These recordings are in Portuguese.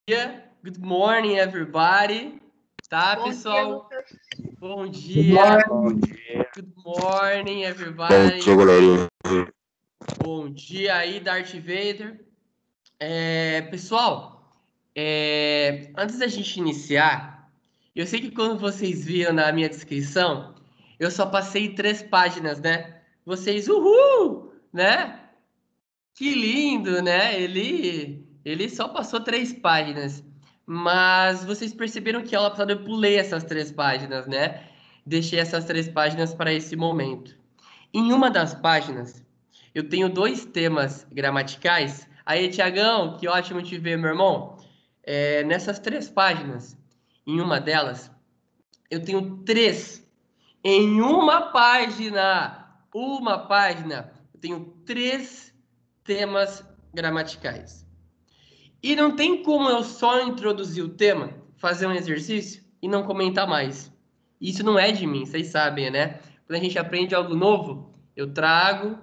Good morning, everybody. Tá, Bom pessoal? dia, Lucas. Bom dia. Bom dia. Good morning, Bom everybody. dia, galerinha. Bom dia aí, Darth Vader. Pessoal, antes da gente iniciar, eu sei que quando vocês viram na minha descrição, eu só passei 3 páginas, né? Vocês, uhul, né? Que lindo, né? Ele só passou 3 páginas. Mas vocês perceberam que aula passada eu pulei essas 3 páginas, né? Deixei essas 3 páginas para esse momento. Em uma das páginas, eu tenho 2 temas gramaticais. Aí, Tiagão, que ótimo te ver, meu irmão. Nessas 3 páginas, em uma delas, eu tenho 3. Em uma página, eu tenho 3 temas gramaticais. E não tem como eu só introduzir o tema, fazer um exercício e não comentar mais. Isso não é de mim, vocês sabem, né? Quando a gente aprende algo novo, eu trago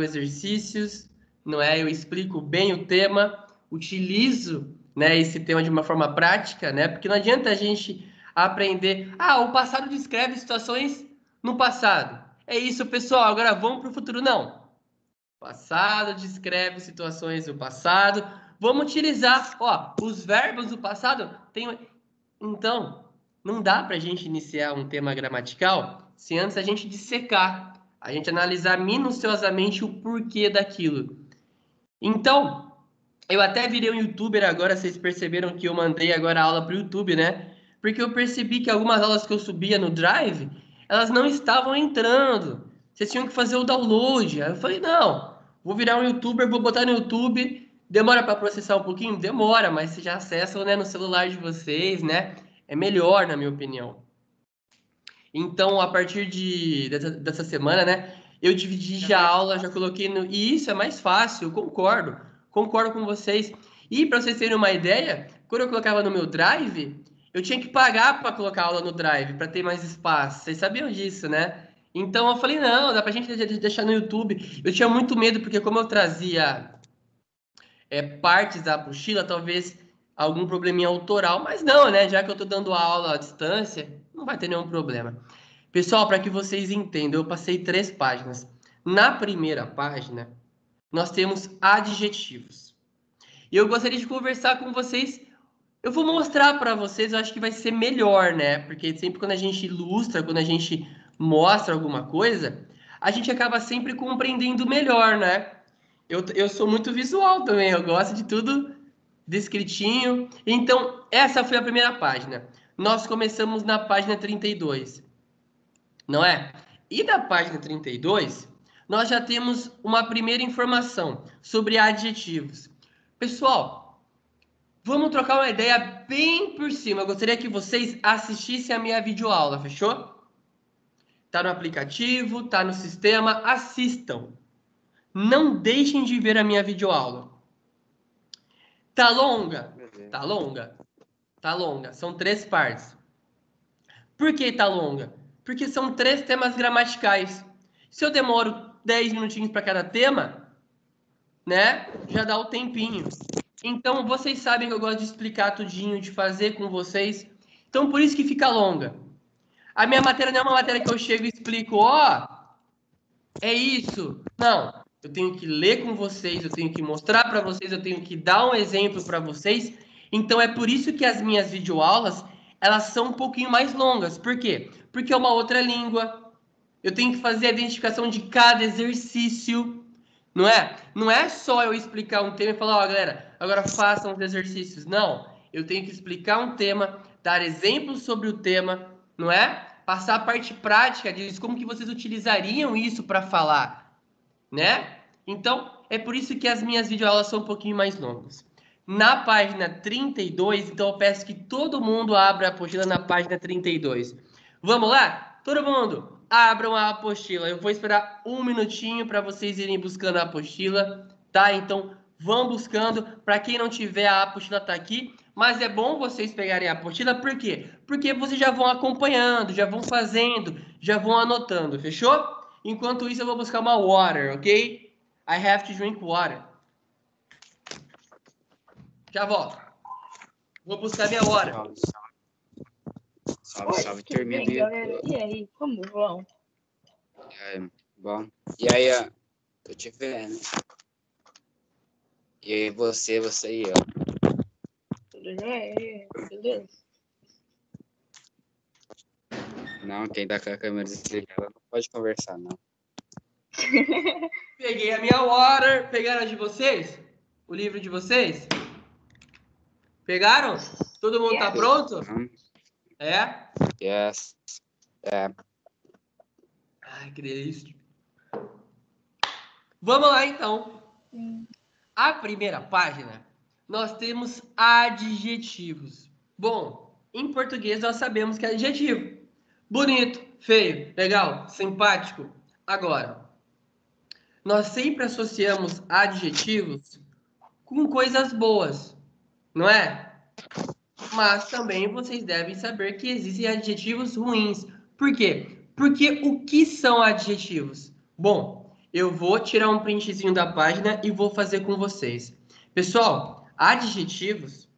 exercícios, não é? Eu explico bem o tema, utilizo, né, esse tema de uma forma prática, né? Porque não adianta a gente aprender, o passado descreve situações no passado. É isso, pessoal, agora vamos para o futuro. Não. Passado descreve situações do passado. Vamos utilizar, os verbos do passado. Então, não dá para a gente iniciar um tema gramatical se antes a gente dissecar, a gente analisar minuciosamente o porquê daquilo. Então, eu até virei um youtuber agora, vocês perceberam que eu mandei agora a aula para o YouTube, né? Porque eu percebi que algumas aulas que eu subia no Drive, elas não estavam entrando. Vocês tinham que fazer o download. Aí eu falei, não, vou virar um youtuber, vou botar no YouTube. Demora para processar um pouquinho? Demora, mas vocês já acessam, né, no celular de vocês, né? É melhor, na minha opinião. Então, a partir dessa semana, né, eu dividi já a aula, já coloquei no... E isso é mais fácil, eu concordo com vocês. E para vocês terem uma ideia, quando eu colocava no meu Drive, eu tinha que pagar para colocar a aula no Drive, para ter mais espaço. Vocês sabiam disso, né? Então eu falei, não, dá pra gente deixar no YouTube. Eu tinha muito medo, porque como eu trazia partes da apostila, talvez algum probleminha autoral, mas não, né? Já que eu tô dando aula à distância, não vai ter nenhum problema. Pessoal, para que vocês entendam, eu passei 3 páginas. Na primeira página, nós temos adjetivos. E eu gostaria de conversar com vocês. Eu vou mostrar para vocês, eu acho que vai ser melhor, né? Porque sempre quando a gente ilustra, quando a gente mostra alguma coisa, a gente acaba sempre compreendendo melhor, né? Eu sou muito visual também, eu gosto de tudo descritinho. Então, essa foi a primeira página. Nós começamos na página 32, não é? E da página 32, nós já temos uma primeira informação sobre adjetivos. Pessoal, vamos trocar uma ideia bem por cima. Eu gostaria que vocês assistissem a minha videoaula, fechou? Tá no aplicativo, tá no sistema, assistam. Não deixem de ver a minha videoaula. Tá longa? Tá longa. Tá longa. São 3 partes. Por que tá longa? Porque são 3 temas gramaticais. Se eu demoro 10 minutinhos para cada tema, né? Já dá o tempinho. Então, vocês sabem que eu gosto de explicar tudinho, de fazer com vocês. Então, por isso que fica longa. A minha matéria não é uma matéria que eu chego e explico, é isso. Não. Eu tenho que ler com vocês, eu tenho que mostrar para vocês, eu tenho que dar um exemplo para vocês. Então, é por isso que as minhas videoaulas, elas são um pouquinho mais longas. Por quê? Porque é uma outra língua. Eu tenho que fazer a identificação de cada exercício. Não é? Não é só eu explicar um tema e falar, galera, agora façam os exercícios. Não. Eu tenho que explicar um tema, dar exemplos sobre o tema, não é? Passar a parte prática disso, como que vocês utilizariam isso para falar, né? Então, é por isso que as minhas videoaulas são um pouquinho mais longas. Na página 32, então eu peço que todo mundo abra a apostila na página 32. Vamos lá? Todo mundo, abram a apostila. Eu vou esperar um minutinho para vocês irem buscando a apostila, tá? Então, vão buscando. Para quem não tiver, a apostila tá aqui. Mas é bom vocês pegarem a apostila, por quê? Porque vocês já vão acompanhando, já vão fazendo, já vão anotando, fechou? Enquanto isso, eu vou buscar uma water, ok? I have to drink water. Já volto. Vou buscar minha hora. Salve, salve, turminha do galera. YouTube. E aí, como vão? Bom, e aí, ó, tô te vendo. E aí, você e eu. Tudo jóia? Beleza? Não, quem tá com a câmera desligada não pode conversar, não. Peguei a minha hora. Pegaram a de vocês? O livro de vocês? Pegaram? Todo mundo tá pronto? É? Yes. É. Ai, que delícia. Vamos lá, então. A primeira página, nós temos adjetivos. Bom, em português nós sabemos que é adjetivo. Bonito, feio, legal, simpático. Agora, nós sempre associamos adjetivos com coisas boas, não é? Mas também vocês devem saber que existem adjetivos ruins. Por quê? Porque o que são adjetivos? Bom, eu vou tirar um printzinho da página e vou fazer com vocês. Pessoal, adjetivos,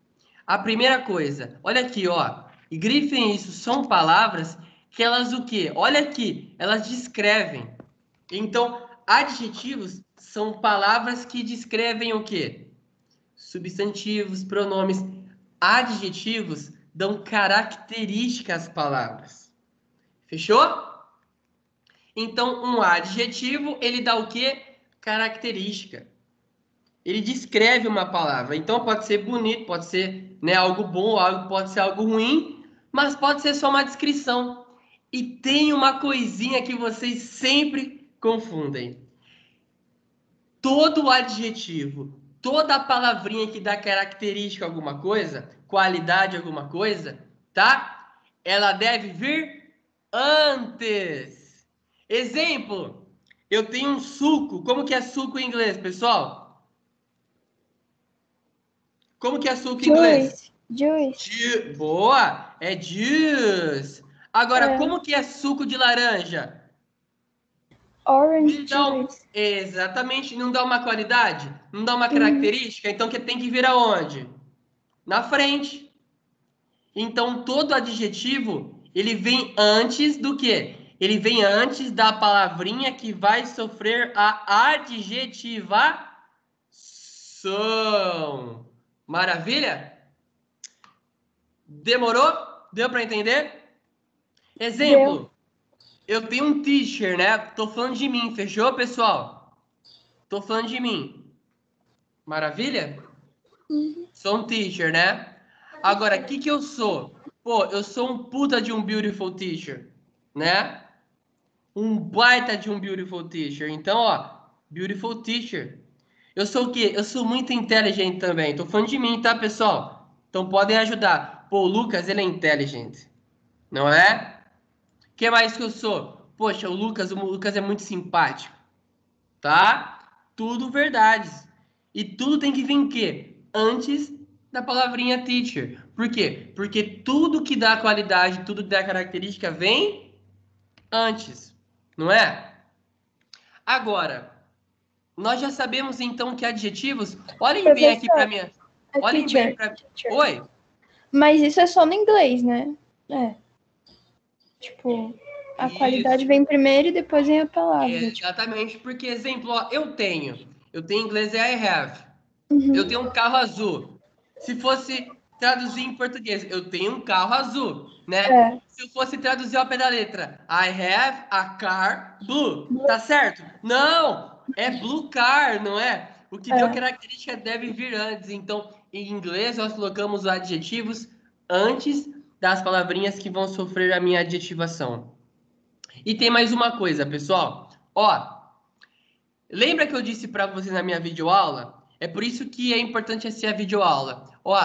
a primeira coisa, olha aqui, ó, e grifem isso, são palavras que elas o quê? Olha aqui, elas descrevem. Então, adjetivos são palavras que descrevem o quê? Substantivos, pronomes. Adjetivos dão características às palavras. Fechou? Então, um adjetivo, ele dá o quê? Característica. Ele descreve uma palavra. Então, pode ser bonito, pode ser, né, algo bom, pode ser algo ruim, mas pode ser só uma descrição. E tem uma coisinha que vocês sempre confundem. Todo adjetivo, toda palavrinha que dá característica a alguma coisa, qualidade a alguma coisa, tá? Ela deve vir antes. Exemplo, eu tenho um suco. Como que é suco em inglês, pessoal? Como que é suco em inglês? Juice. Boa! É juice. Agora, como que é suco de laranja? Orange juice. Exatamente, não dá uma qualidade, não dá uma característica, então que tem que vir aonde? Na frente. Então todo adjetivo, ele vem antes do quê? Ele vem antes da palavrinha que vai sofrer a adjetivação. Maravilha? Demorou? Deu para entender? Exemplo, eu tenho um teacher, né? Tô falando de mim, fechou, pessoal? Tô falando de mim. Maravilha? Sou um teacher, né? Agora, o que eu sou? Pô, eu sou um puta de um beautiful teacher, né? Um baita de um beautiful teacher. Então, ó, beautiful teacher. Eu sou o quê? Eu sou muito inteligente também. Tô falando de mim, tá, pessoal? Então podem ajudar. Pô, o Lucas, ele é inteligente, não é? O que mais que eu sou? Poxa, o Lucas é muito simpático, tá? Tudo verdades. E tudo tem que vir o quê? Antes da palavrinha teacher. Por quê? Porque tudo que dá qualidade, tudo que dá característica vem antes, não é? Agora, nós já sabemos então que adjetivos. Olhem bem aqui para minha. Olhem bem para. Oi? Mas isso é só no inglês, né? É. Tipo, a qualidade vem primeiro e depois vem a palavra. Exatamente, porque, exemplo, ó, eu tenho em inglês é I have. Eu tenho um carro azul. Se fosse traduzir em português, eu tenho um carro azul, né? Se eu fosse traduzir ao pé da letra, I have a car blue, tá certo? Não, é blue car, não é? O que deu característica deve vir antes. Então, em inglês, nós colocamos os adjetivos antes das palavrinhas que vão sofrer a minha adjetivação. E tem mais uma coisa, pessoal. Ó, lembra que eu disse para vocês na minha videoaula? É por isso que é importante assistir a videoaula. Ó,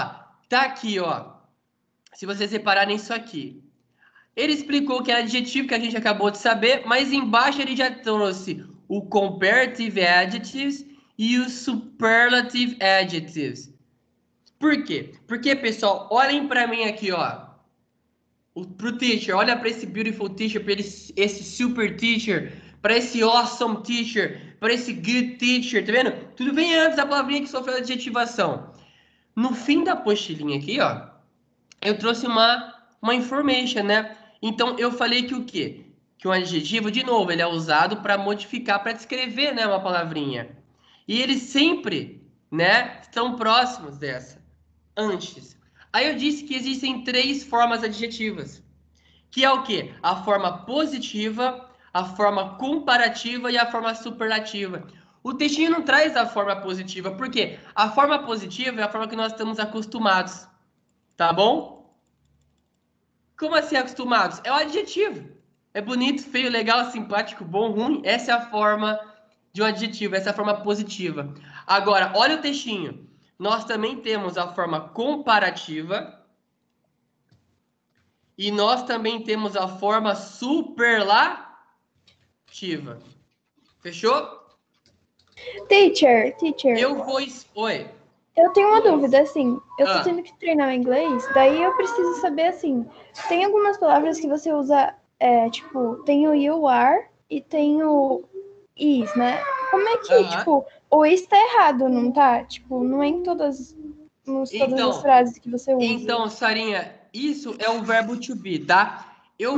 tá aqui, ó. Se vocês repararem isso aqui. Ele explicou que é adjetivo que a gente acabou de saber, mas embaixo ele já trouxe o comparative adjectives e os superlative adjectives. Por quê? Porque, pessoal, olhem para mim aqui, ó. Pro teacher, olha para esse beautiful teacher, para esse super teacher, para esse awesome teacher, para esse good teacher, tá vendo? Tudo vem antes da palavrinha que sofreu adjetivação. No fim da apostilinha aqui, ó, eu trouxe uma information, né? Então, eu falei que o quê? Que um adjetivo, de novo, ele é usado para modificar, para descrever, né, uma palavrinha. E eles sempre, né, estão próximos dessa, antes. Aí eu disse que existem 3 formas adjetivas, que é o quê? A forma positiva, a forma comparativa e a forma superlativa. O textinho não traz a forma positiva, por quê? A forma positiva é a forma que nós estamos acostumados, tá bom? Como assim acostumados? É o adjetivo. É bonito, feio, legal, simpático, bom, ruim. Essa é a forma de um adjetivo, essa é a forma positiva. Agora, olha o textinho. Nós também temos a forma comparativa e nós também temos a forma superlativa. Fechou? Teacher. Eu vou... Oi. Eu tenho uma dúvida, assim. Eu tô Ah. tendo que treinar o inglês, daí eu preciso saber, assim, tem algumas palavras que você usa, tipo, tem o you are e tem o is, né? Como é que, tipo, o is tá errado, não tá? Tipo, não é em todas as frases que você usa. Então, Sarinha, isso é o verbo to be, tá? Eu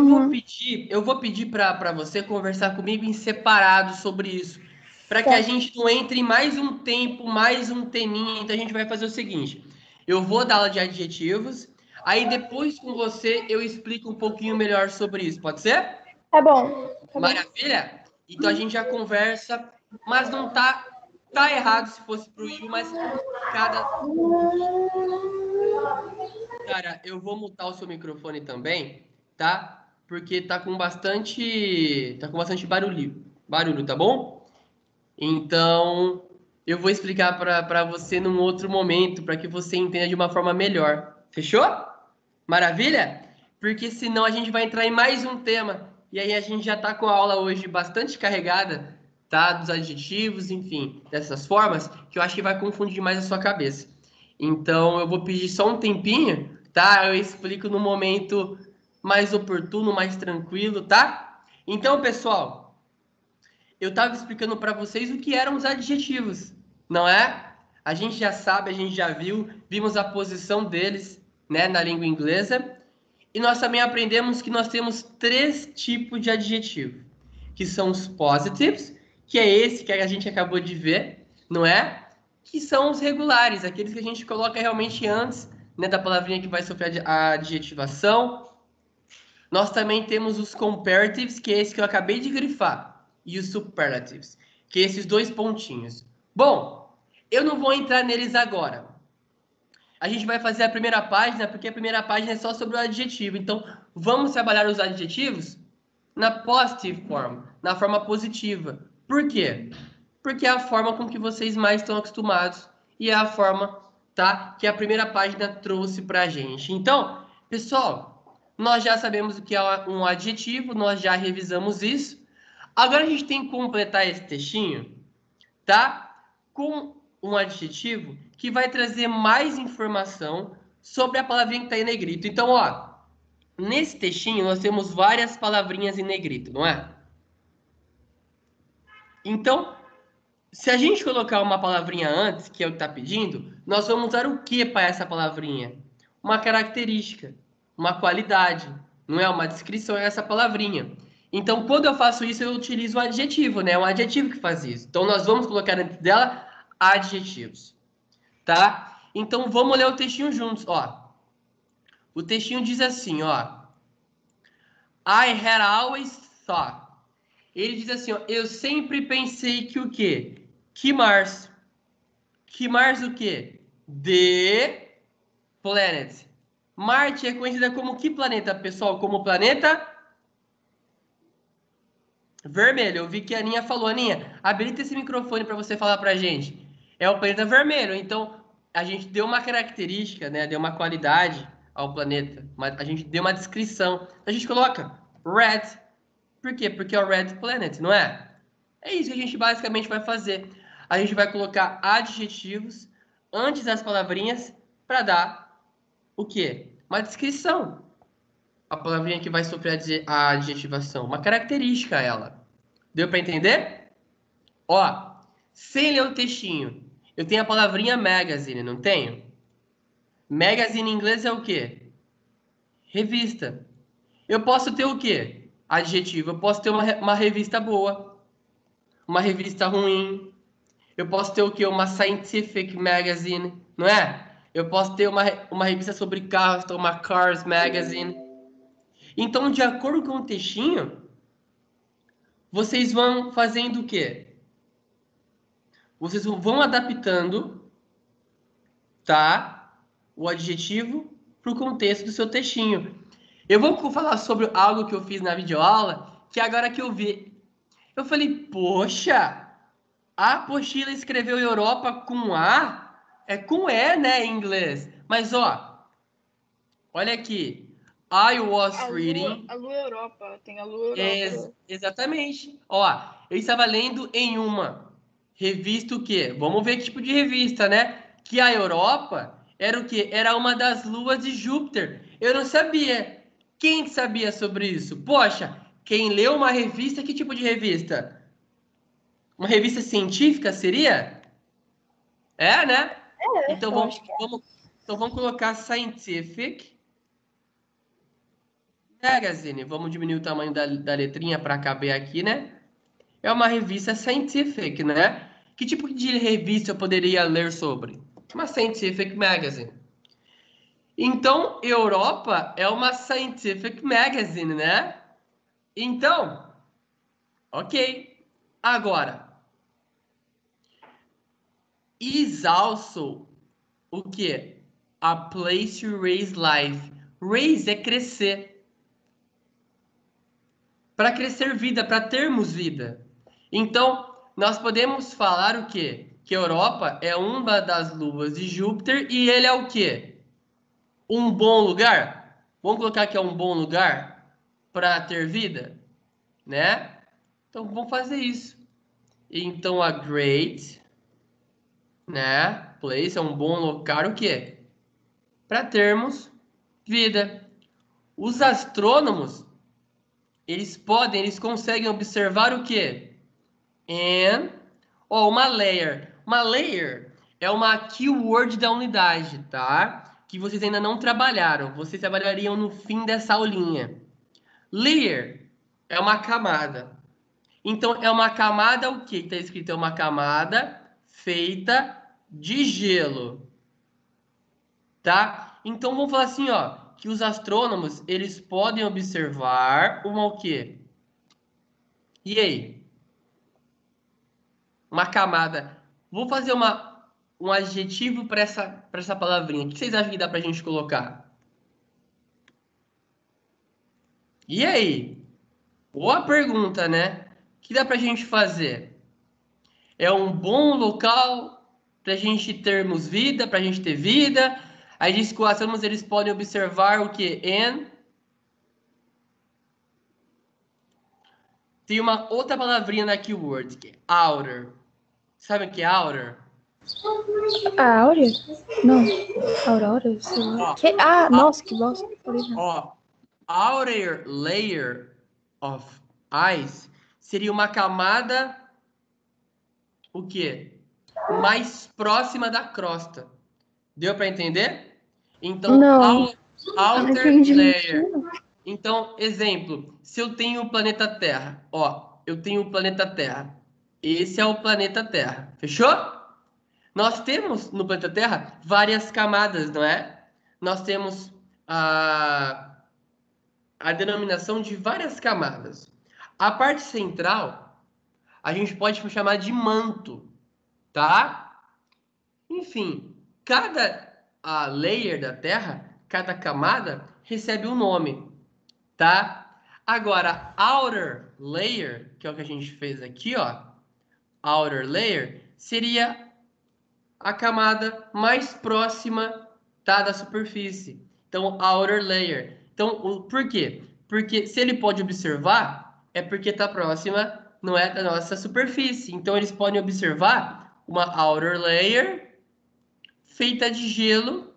vou pedir para você conversar comigo em separado sobre isso, para que a gente não entre em mais um tempo, mais um teminha. Então a gente vai fazer o seguinte: eu vou dar aula de adjetivos, aí depois com você eu explico um pouquinho melhor sobre isso, pode ser? Tá bom. Maravilha? Então a gente já conversa, mas não tá errado se fosse pro Will, mas cada Cara, eu vou mutar o seu microfone também, tá? Porque tá com bastante barulho, tá bom? Então, eu vou explicar para você num outro momento, para que você entenda de uma forma melhor. Fechou? Maravilha? Porque senão a gente vai entrar em mais um tema. E aí a gente já tá com a aula hoje bastante carregada, tá? Dos adjetivos, enfim, dessas formas, que eu acho que vai confundir mais a sua cabeça. Então, eu vou pedir só um tempinho, tá? Eu explico no momento mais oportuno, mais tranquilo, tá? Então, pessoal, eu estava explicando para vocês o que eram os adjetivos, não é? A gente já sabe, a gente já viu, vimos a posição deles, né, na língua inglesa, e nós também aprendemos que nós temos 3 tipos de adjetivo, que são os positives, que é esse que a gente acabou de ver, não é? Que são os regulares, aqueles que a gente coloca realmente antes, né, da palavrinha que vai sofrer a adjetivação. Nós também temos os comparatives, que é esse que eu acabei de grifar, e os superlatives, que é esses 2 pontinhos. Bom, eu não vou entrar neles agora. A gente vai fazer a primeira página, porque a primeira página é só sobre o adjetivo. Então, vamos trabalhar os adjetivos na positive form, na forma positiva. Por quê? Porque é a forma com que vocês mais estão acostumados e é a forma, tá, que a primeira página trouxe pra gente. Então, pessoal, nós já sabemos o que é um adjetivo, nós já revisamos isso. Agora a gente tem que completar esse textinho, tá? Com um adjetivo que vai trazer mais informação sobre a palavrinha que está em negrito. Então, ó, nesse textinho nós temos várias palavrinhas em negrito, não é? Então, se a gente colocar uma palavrinha antes, que é o que está pedindo, nós vamos usar o que para essa palavrinha? Uma característica, uma qualidade, não é? Uma descrição é essa palavrinha. Então, quando eu faço isso, eu utilizo o adjetivo, né? É um adjetivo que faz isso. Então, nós vamos colocar antes dela adjetivos, tá? Então, vamos ler o textinho juntos, ó. O textinho diz assim, ó. I had always thought. Ele diz assim, ó. Eu sempre pensei que o quê? Que Mars. Que Mars o quê? The planet. Marte é conhecida como que planeta, pessoal? Como planeta vermelho. Eu vi que a Aninha falou. Aninha, habilita esse microfone para você falar pra gente. É o planeta vermelho. Então, a gente deu uma característica, né? Deu uma qualidade ao planeta. A gente deu uma descrição. A gente coloca red. Por quê? Porque é o red planet, não é? É isso que a gente basicamente vai fazer. A gente vai colocar adjetivos antes das palavrinhas para dar o quê? Uma descrição. A palavrinha que vai sofrer a adjetivação. Uma característica ela. Deu para entender? Ó, sem ler o textinho. Eu tenho a palavrinha magazine, não tenho? Magazine em inglês é o quê? Revista. Eu posso ter o quê? Adjetivo. Eu posso ter uma revista boa, uma revista ruim. Eu posso ter o quê? Uma scientific magazine, não é? Eu posso ter uma revista sobre carros, então uma Cars Magazine. Então, de acordo com o textinho, vocês vão fazendo o quê? Vocês vão adaptando, tá? O adjetivo para o contexto do seu textinho. Eu vou falar sobre algo que eu fiz na videoaula, que agora que eu vi, eu falei, poxa, a apostila escreveu Europa com A, é com E, né, em inglês. Mas, ó, olha aqui. I was reading. A Lua Europa, tem a Lua Europa. Exatamente. Ó, eu estava lendo em uma revista o quê? Vamos ver que tipo de revista, né? Que a Europa era o quê? Era uma das luas de Júpiter. Eu não sabia. Quem sabia sobre isso? Poxa, quem leu uma revista, que tipo de revista? Uma revista científica seria? É, né? Então Eu vamos, acho que é. então vamos colocar Scientific Magazine. Vamos diminuir o tamanho da letrinha para caber aqui, né? É uma revista scientific, né? Que tipo de revista eu poderia ler sobre? Uma scientific magazine. Então, Europa é uma scientific magazine, né? Então, ok. Agora, is also o que? A place to raise life. Raise é crescer. Para crescer vida, para termos vida. Então, nós podemos falar o quê? Que a Europa é uma das luas de Júpiter e ele é o quê? Um bom lugar? Vamos colocar que é um bom lugar para ter vida, né? Então, vamos fazer isso. Então, a great, né? Place é um bom lugar, o quê? Para termos vida. Os astrônomos, eles conseguem observar o quê? And, ó, uma layer. Uma layer é uma keyword da unidade, tá? Que vocês ainda não trabalharam. Vocês trabalhariam no fim dessa aulinha. Layer é uma camada. Então, é uma camada o quê? Que tá escrito é uma camada feita de gelo, tá? Então, vamos falar assim, ó, que os astrônomos, eles podem observar uma o quê? E aí? Uma camada. Vou fazer um adjetivo para essa palavrinha. O que vocês acham que dá para a gente colocar? E aí? Boa pergunta, né? O que dá para a gente fazer? É um bom local para a gente termos vida, para a gente ter vida. Aí diz que os astrônomos eles podem observar o que? Tem uma outra palavrinha na keyword, que é outer. Sabe o que é outer? A Áurea? Não. Aurora? Sei lá. Nossa, que bosta. Ó, outer layer of ice seria uma camada, o quê? Mais próxima da crosta. Deu para entender? Então, Não. outer Entendi. layer. Então, exemplo, se eu tenho o planeta Terra, ó, eu tenho o planeta Terra. Esse é o planeta Terra. Fechou? Nós temos no planeta Terra várias camadas, não é? Nós temos a denominação de várias camadas. A parte central, a gente pode chamar de manto, tá? Enfim, cada layer da Terra, cada camada, recebe um nome, tá? Agora, outer layer, que é o que a gente fez aqui, ó, outer layer, seria a camada mais próxima, tá, da superfície. Então, outer layer. Então, por quê? Porque se ele pode observar, é porque está próxima, não é, da nossa superfície. Então, eles podem observar uma outer layer feita de gelo,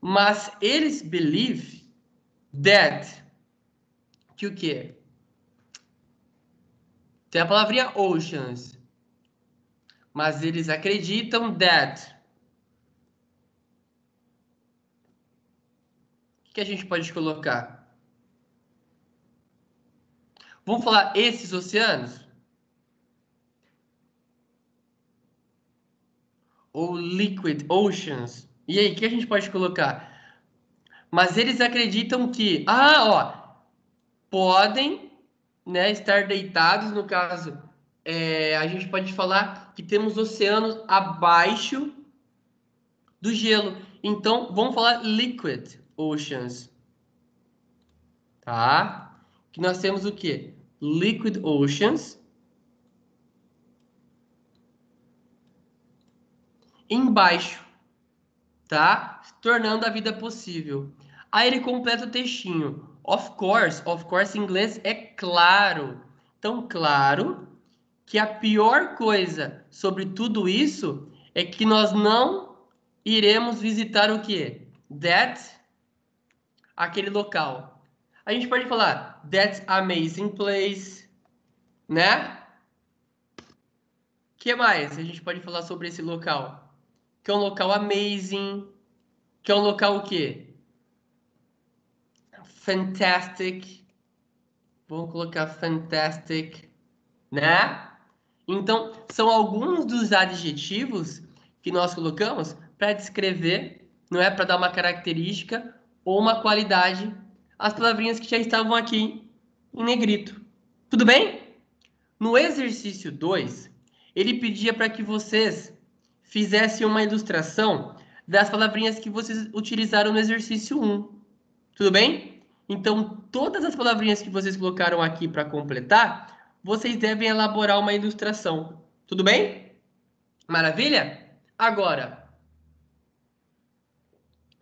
mas eles believe that, que o quê? Tem a palavrinha oceans, mas eles acreditam that que a gente pode colocar? Vamos falar esses oceanos? Ou liquid oceans? E aí, o que a gente pode colocar? Mas eles acreditam que, podem, né, estar deitados, no caso, a gente pode falar que temos oceanos abaixo do gelo. Então, vamos falar liquid oceans, tá? Que nós temos o quê? Liquid oceans embaixo, tá? Tornando a vida possível. Aí ele completa o textinho. Of course em inglês é claro. Tão claro que a pior coisa sobre tudo isso é que nós não iremos visitar o quê? Aquele local. A gente pode falar that amazing place, né? O que mais a gente pode falar sobre esse local? Que é um local amazing, que é um local o quê? Fantastic. Vamos colocar fantastic, né? Então, são alguns dos adjetivos que nós colocamos para descrever, não é para dar uma característica ou uma qualidade às palavrinhas que já estavam aqui em negrito. Tudo bem? No exercício 2, ele pedia para que vocês fizessem uma ilustração das palavrinhas que vocês utilizaram no exercício 1. Tudo bem? Então, todas as palavrinhas que vocês colocaram aqui para completar, vocês devem elaborar uma ilustração. Tudo bem? Maravilha? Agora,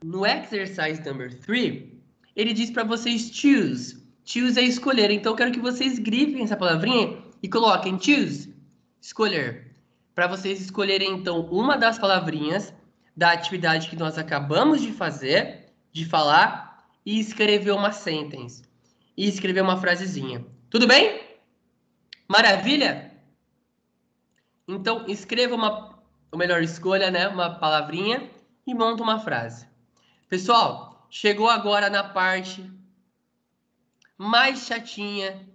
no exercise number 3, ele diz para vocês choose. Choose é escolher. Então, eu quero que vocês grifem essa palavrinha e coloquem choose, escolher. Para vocês escolherem, então, uma das palavrinhas da atividade que nós acabamos de fazer, de falar, e escrever uma sentence. E escrever uma frasezinha. Tudo bem? Maravilha? Então, escreva ou melhor, escolha, né, uma palavrinha e monta uma frase. Pessoal, chegou agora na parte mais chatinha,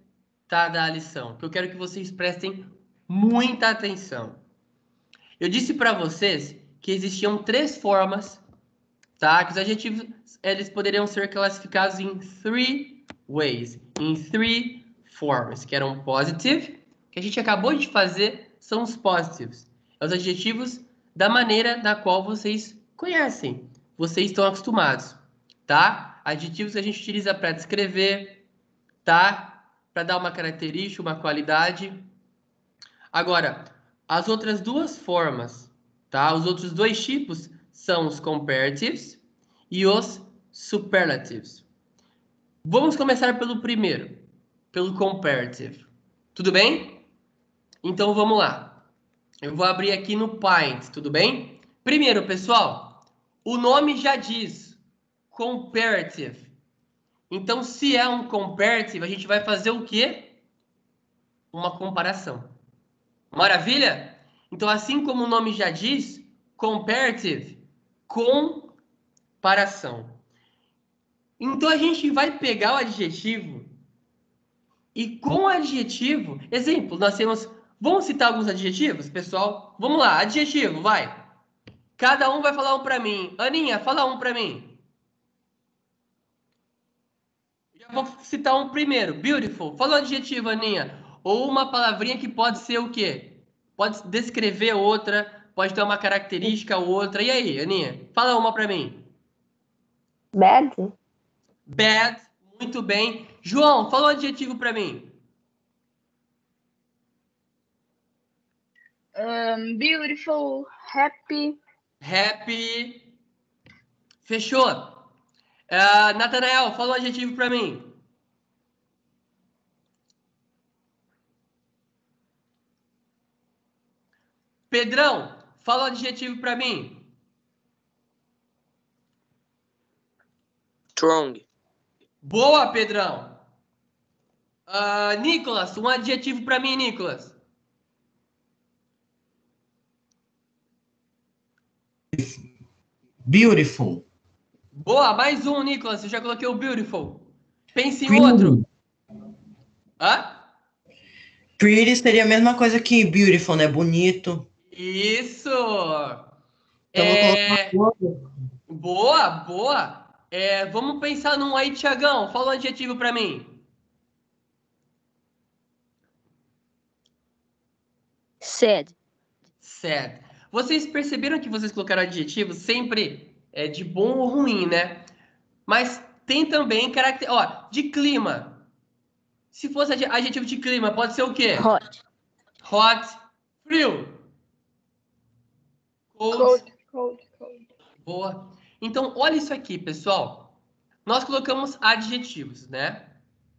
tá, da lição, que eu quero que vocês prestem muita atenção. Eu disse para vocês que existiam 3 formas, tá? Que os adjetivos eles poderiam ser classificados em 3 ways, em 3 formas, que eram positive, que a gente acabou de fazer, são os positives. É os adjetivos da maneira da qual vocês conhecem, vocês estão acostumados, tá? Adjetivos que a gente utiliza para descrever, tá? Para dar uma característica, uma qualidade. Agora, as outras 2 formas, tá? Os outros 2 tipos são os comparatives e os superlatives. Vamos começar pelo primeiro, pelo comparative. Tudo bem? Então vamos lá. Eu vou abrir aqui no Paint, tudo bem? Primeiro, pessoal, o nome já diz comparative. Então, se é um comparative, a gente vai fazer o quê? Uma comparação. Maravilha? Então, assim como o nome já diz, comparative, comparação. Então, a gente vai pegar o adjetivo e com o adjetivo... Exemplo, nós temos... Vamos citar alguns adjetivos, pessoal? Vamos lá, adjetivo, vai. Cada um vai falar um para mim. Aninha, fala um para mim. Já vou citar um primeiro. Beautiful. Fala um adjetivo, Aninha. Ou uma palavrinha que pode ser o quê? Pode descrever outra, pode ter uma característica outra. E aí, Aninha? Fala uma para mim. Bad. Bad. Muito bem. João, fala um adjetivo para mim. Beautiful, happy. Happy. Fechou. Natanael, fala um adjetivo para mim. Pedrão, fala um adjetivo para mim. Strong. Boa, Pedrão. Nicolas, um adjetivo para mim, Nicolas. Beautiful. Boa, mais um, Nicolas. Eu já coloquei o beautiful. Pense em Pretty. outro. Hã? Pretty seria a mesma coisa que beautiful, né? Bonito. Isso! Então eu vou colocar É... Boa, boa. Vamos pensar num aí, Tiagão. Fala um adjetivo para mim. Sad. Sad. Vocês perceberam que vocês colocaram adjetivo sempre de bom ou ruim, né? Mas tem também caracter... Ó, de clima. Se fosse adjetivo de clima, pode ser o quê? Hot. Hot, frio, cold. Cold. Boa. Então, olha isso aqui, pessoal. Nós colocamos adjetivos, né?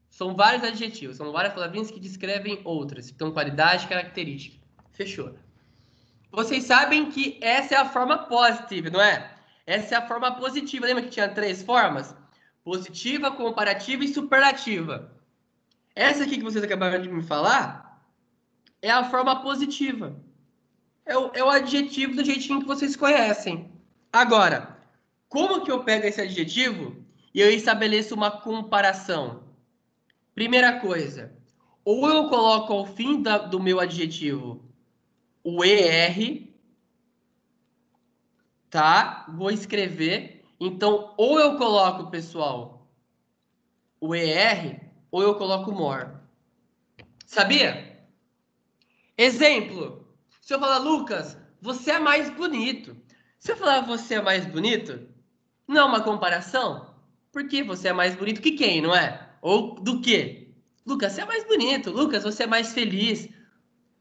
São vários adjetivos, são várias palavrinhas que descrevem outras. Então, qualidade, característica. Fechou. Vocês sabem que essa é a forma positiva, não é? Essa é a forma positiva. Lembra que tinha 3 formas? Positiva, comparativa e superlativa. Essa aqui que vocês acabaram de me falar é a forma positiva. É o adjetivo do jeitinho que vocês conhecem. Agora, como que eu pego esse adjetivo e eu estabeleço uma comparação? Primeira coisa, ou eu coloco ao fim do meu adjetivo o ER, tá? Vou escrever. Então, ou eu coloco, pessoal, o ER, ou eu coloco more. Sabia? Exemplo. Se eu falar, Lucas, você é mais bonito. Se eu falar você é mais bonito, não é uma comparação? Porque você é mais bonito que quem, não é? Ou do quê? Lucas, você é mais bonito. Lucas, você é mais feliz.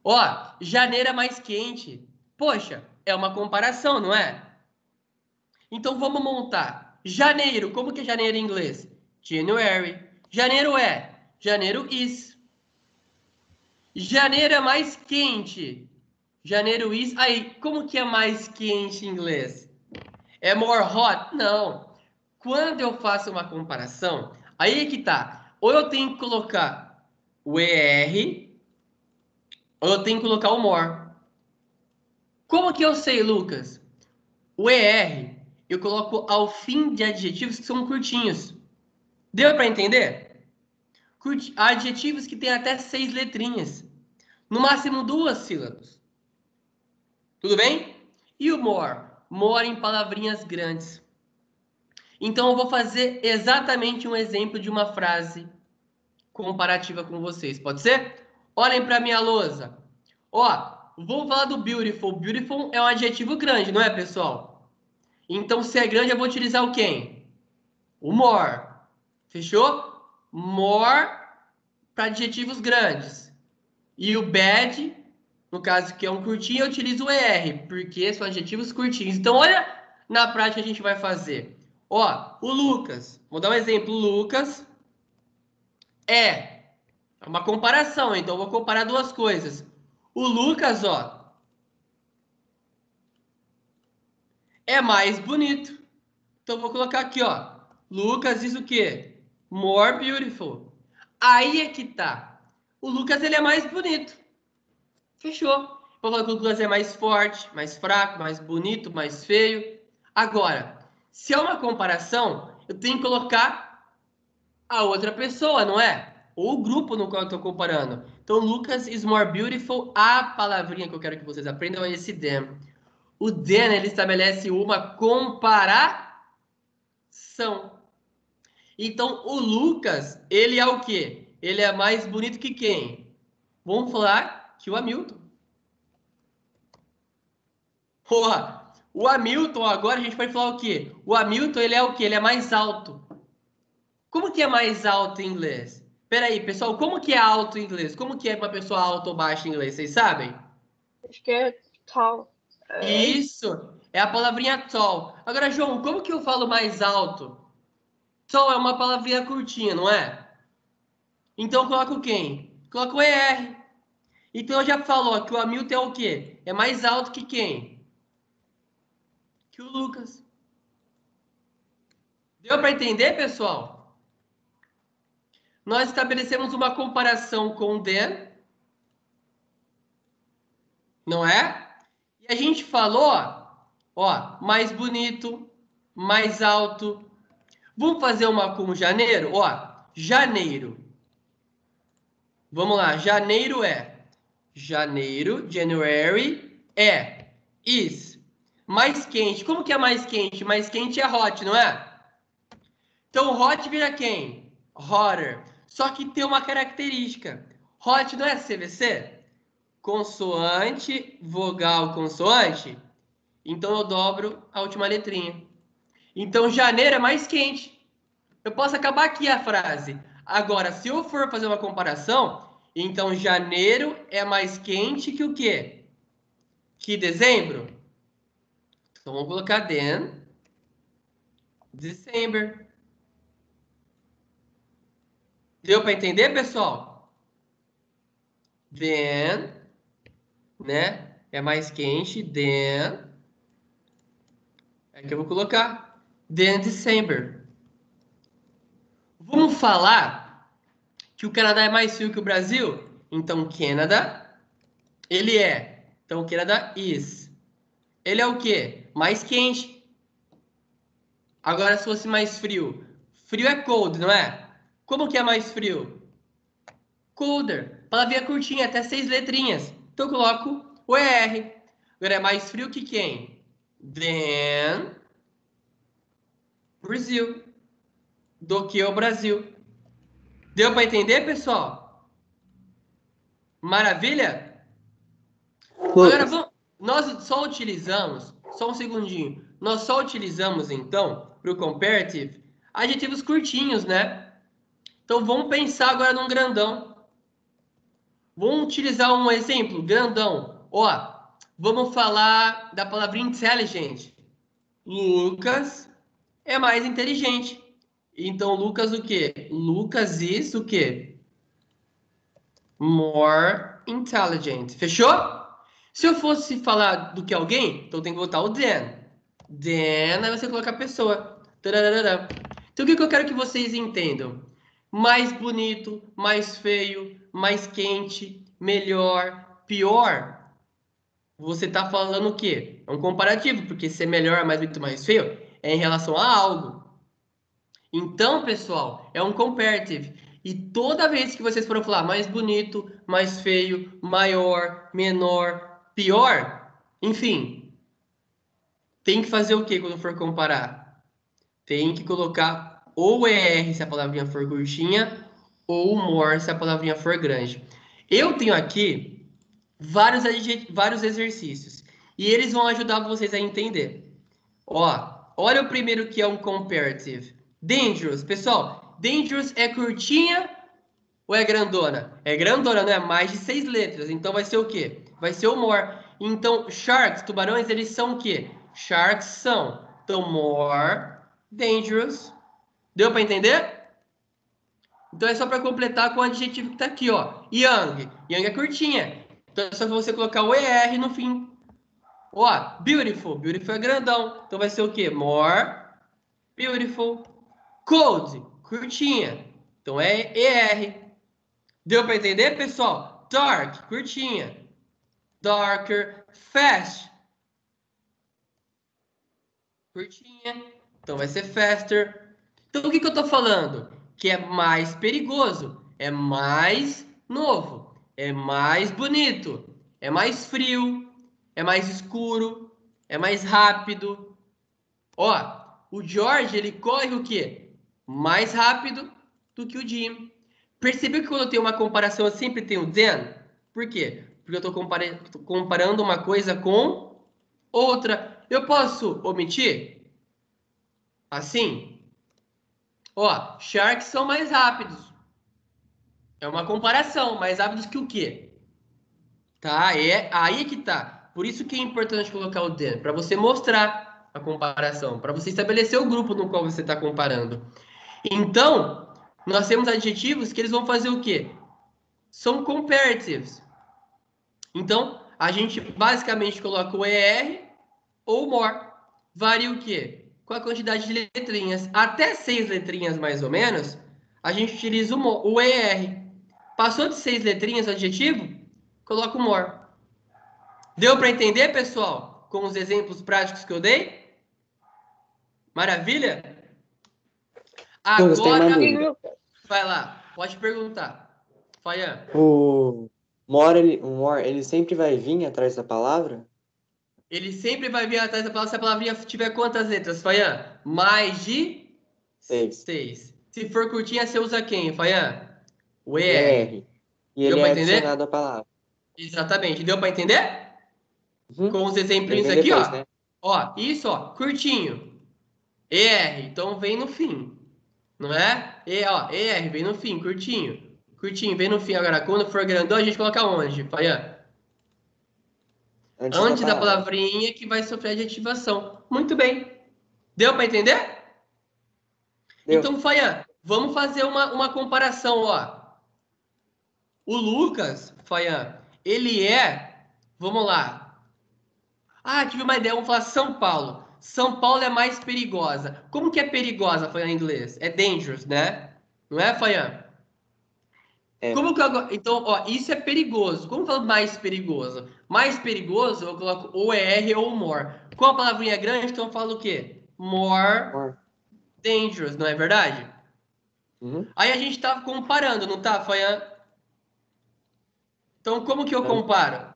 Ó, janeiro é mais quente. Poxa, é uma comparação, não é? Então vamos montar. Janeiro, como que é janeiro em inglês? January. Janeiro is. Janeiro é mais quente. Janeiro is. Aí, como que é mais quente em inglês? É more hot? Não. Quando eu faço uma comparação, aí é que tá. Ou eu tenho que colocar o ER, ou eu tenho que colocar o more. Como que eu sei, Lucas? O ER eu coloco ao fim de adjetivos que são curtinhos. Deu para entender? Adjetivos que têm até 6 letrinhas. No máximo 2 sílabas. Tudo bem? E o more? More em palavrinhas grandes. Então eu vou fazer exatamente um exemplo de uma frase comparativa com vocês. Pode ser? Olhem para minha lousa. Ó, vamos falar do beautiful. Beautiful é um adjetivo grande, não é, pessoal? Então, se é grande, eu vou utilizar o quem? O more. Fechou? More para adjetivos grandes. E o bad, no caso que é um curtinho, eu utilizo o ER, porque são adjetivos curtinhos. Então, olha na prática a gente vai fazer. Ó, o Lucas. Vou dar um exemplo. O Lucas é uma comparação, então eu vou comparar duas coisas. O Lucas, ó, é mais bonito. Então eu vou colocar aqui, ó. Lucas diz o quê? More beautiful. Aí é que tá. O Lucas, ele é mais bonito. Fechou. Vou falar que o Lucas é mais forte, mais fraco, mais bonito, mais feio. Agora, se é uma comparação, eu tenho que colocar a outra pessoa, não é? Ou o grupo no qual eu estou comparando. Então, Lucas is more beautiful. A palavrinha que eu quero que vocês aprendam é esse than. O than, ele estabelece uma comparação. Então, o Lucas, ele é o quê? Ele é mais bonito que quem? Vamos falar que o Hamilton. Porra, o Hamilton, agora a gente pode falar o quê? O Hamilton, ele é o quê? Ele é mais alto. Como que é mais alto em inglês? Peraí, pessoal, como que é alto em inglês? Como que é uma pessoa alta ou baixa em inglês? Vocês sabem? Acho que é tall. Isso, é a palavrinha tall. Agora, João, como que eu falo mais alto? Tall é uma palavrinha curtinha, não é? Então, eu coloco quem? Coloco o ER. Então, já falou que o Hamilton é o quê? É mais alto que quem? Que o Lucas. Deu para entender, pessoal? Nós estabelecemos uma comparação com o than, não é? E a gente falou, ó, mais bonito, mais alto. Vamos fazer uma com janeiro? Ó, janeiro. Vamos lá, janeiro é. Janeiro, January, é. Is. Mais quente. Como que é mais quente? Mais quente é hot, não é? Então, hot vira quem? Hotter. Só que tem uma característica. Hot não é CVC? Consoante, vogal, consoante. Então, eu dobro a última letrinha. Então, janeiro é mais quente. Eu posso acabar aqui a frase. Agora, se eu for fazer uma comparação, então janeiro é mais quente que o quê? Que dezembro? Então, vamos colocar then December. Deu para entender, pessoal? Then, né? É mais quente. Then. É que eu vou colocar. Then December. Vamos falar que o Canadá é mais frio que o Brasil? Então, Canada, ele é. Então, Canada is. Ele é o quê? Mais quente. Agora, se fosse mais frio. Frio é cold, não é? Como que é mais frio? Colder. Palavrinha curtinha, até 6 letrinhas. Então, eu coloco o ER. Agora, é mais frio que quem? Than Brasil. Do que o Brasil. Deu para entender, pessoal? Maravilha? Agora, nós só utilizamos, só um segundinho, nós só utilizamos, então, para o comparative, adjetivos curtinhos, né? Então, vamos pensar agora num grandão. Vamos utilizar um exemplo, grandão. Ó, vamos falar da palavra intelligent. Lucas é mais inteligente. Então, Lucas o quê? Lucas is o quê? More intelligent. Fechou? Se eu fosse falar do que alguém, então tem que botar o then. Then, aí você coloca a pessoa. Tararara. Então, o que eu quero que vocês entendam? Mais bonito, mais feio, mais quente, melhor, pior. Você está falando o quê? É um comparativo, porque ser melhor, mais bonito, mais feio é em relação a algo. Então, pessoal, é um comparative. E toda vez que vocês forem falar mais bonito, mais feio, maior, menor, pior, enfim, tem que fazer o que quando for comparar? Tem que colocar ou ER se a palavrinha for curtinha, ou more se a palavrinha for grande. Eu tenho aqui vários exercícios. E eles vão ajudar vocês a entender. Ó, olha o primeiro que é um comparative. Dangerous. Pessoal, dangerous é curtinha ou é grandona? É grandona, não é? Mais de 6 letras. Então vai ser o quê? Vai ser o more. Então, sharks, tubarões, eles são o quê? Sharks são. Então, more dangerous. Deu para entender? Então é só para completar com o adjetivo que está aqui, ó. Young. Young é curtinha. Então é só você colocar o ER no fim. Ó, beautiful. Beautiful é grandão. Então vai ser o quê? More beautiful. Cold. Curtinha. Então é ER. Deu para entender, pessoal? Dark. Curtinha. Darker. Fast. Curtinha. Então vai ser faster. Então o que eu estou falando? Que é mais perigoso. É mais novo. É mais bonito. É mais frio. É mais escuro. É mais rápido. Ó, o George, ele corre o quê? Mais rápido do que o Jim. Percebeu que quando eu tenho uma comparação, eu sempre tenho then? Por quê? Porque eu estou comparando uma coisa com outra. Eu posso omitir? Assim? Ó, sharks são mais rápidos. É uma comparação. Mais rápidos que o quê? Tá? É aí que tá. Por isso que é importante colocar o then. Para você mostrar a comparação. Para você estabelecer o grupo no qual você está comparando. Então, nós temos adjetivos que eles vão fazer o quê? São comparatives. Então, a gente basicamente coloca o ER ou more. Varia o quê? Com a quantidade de letrinhas. Até 6 letrinhas, mais ou menos, a gente utiliza o ER. Passou de 6 letrinhas o adjetivo, coloca o more. Deu para entender, pessoal? Com os exemplos práticos que eu dei? Maravilha? Lucas, tem uma Agora, dúvida. vai lá, pode perguntar. Faian. O o more, ele sempre vai vir atrás da palavra? Ele sempre vai vir atrás da palavra se a palavrinha tiver quantas letras, Faian? Mais de 6. 6. Se for curtinha, você usa quem, Faian? O ER. ER. E Deu ele pra é entender? adicionado à palavra. Exatamente. Deu para entender? Uhum. Com os exemplinhos Ele vem aqui, depois, ó. né? Ó, isso, ó, curtinho. ER, então vem no fim. Não é? Ó, ER, vem no fim, curtinho. Curtinho, vem no fim. Agora, quando for grandão, a gente coloca onde, Faian? Antes da palavra. palavrinha que vai sofrer adjetivação. Muito bem. Deu para entender? Deu. Então, Faian, vamos fazer uma comparação, ó. O Lucas, Faian, ele é... Vamos lá. Ah, tive uma ideia. Vamos falar São Paulo. São Paulo é mais perigosa. Como que é perigosa, Faian, em inglês? É dangerous, né? Não é, Faian? É. Como que eu... Então, ó, isso é perigoso. Como falo mais perigoso? Mais perigoso, eu coloco ou ER ou more. Com a palavrinha grande, então eu falo o quê? More dangerous, não é verdade? Uhum. Aí a gente tá comparando, não tá, Faian? Então, como que eu comparo?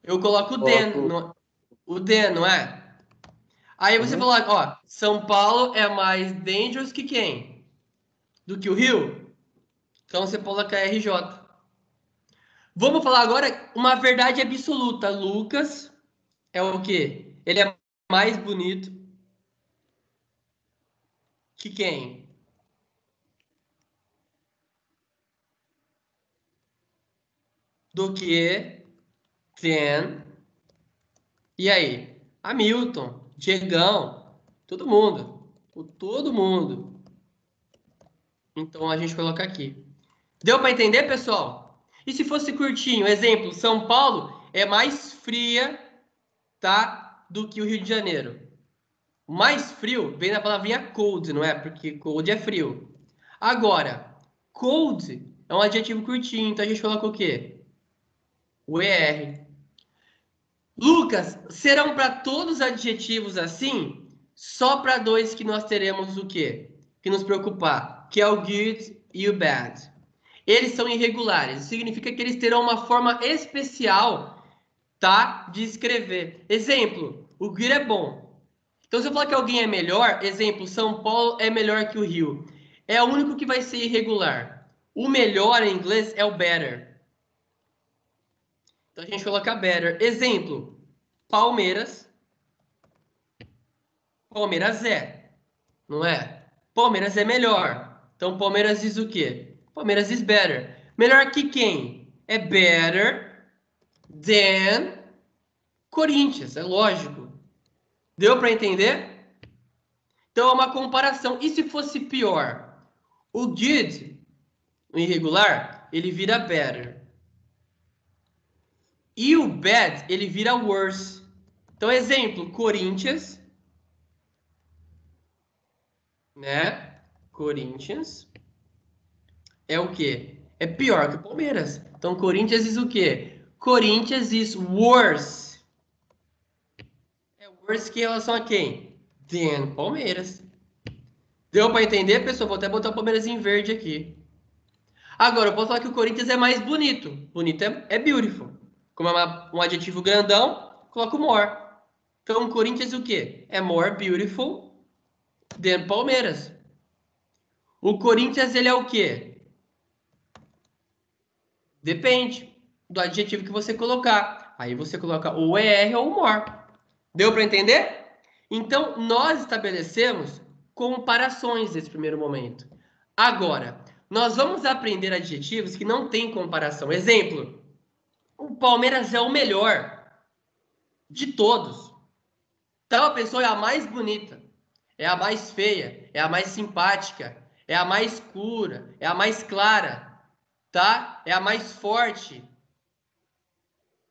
Eu coloco o then, não é? Aí você falou, ó, São Paulo é mais dangerous que quem? Do que o Rio? Então você coloca RJ. Vamos falar agora uma verdade absoluta. Lucas é o quê? Ele é mais bonito que quem? Do que than. E aí? Hamilton, Diegão, todo mundo. Todo mundo. Então a gente coloca aqui. Deu para entender, pessoal? E se fosse curtinho? Exemplo, São Paulo é mais fria, tá? Do que o Rio de Janeiro. O mais frio vem da palavrinha cold, não é? Porque cold é frio. Agora, cold é um adjetivo curtinho, então a gente coloca o quê? O ER. Lucas, serão para todos os adjetivos assim? Só para dois que nós teremos o quê? Que nos preocupar, que é o good e o bad. Eles são irregulares, significa que eles terão uma forma especial, tá? De escrever. Exemplo, o good é bom. Então, se eu falar que alguém é melhor, exemplo, São Paulo é melhor que o Rio. É o único que vai ser irregular. O melhor em inglês é o better. Então, a gente coloca better. Exemplo, Palmeiras. Palmeiras é, não é? Palmeiras é melhor. Então, Palmeiras diz o quê? Palmeiras is better. Melhor que quem? É better than Corinthians, é lógico. Deu para entender? Então, é uma comparação. E se fosse pior? O good, o irregular, ele vira better. E o bad, ele vira worse. Então, exemplo, Corinthians, né? Corinthians é o quê? É pior que o Palmeiras. Então, Corinthians is o quê? Corinthians is worse. É worse que em relação a quem? Than Palmeiras. Deu para entender, pessoal? Vou até botar o Palmeiras em verde aqui. Agora, eu posso falar que o Corinthians é mais bonito. Bonito é beautiful. Como é um adjetivo grandão, coloco more. Então, o Corinthians o quê? É more beautiful than Palmeiras. O Corinthians, ele é o quê? Depende do adjetivo que você colocar. Aí você coloca ou ER ou more. Deu para entender? Então, nós estabelecemos comparações nesse primeiro momento. Agora, nós vamos aprender adjetivos que não têm comparação. Exemplo, o Palmeiras é o melhor de todos. Tal pessoa é a mais bonita, é a mais feia, é a mais simpática, é a mais escura, é a mais clara, tá? É a mais forte.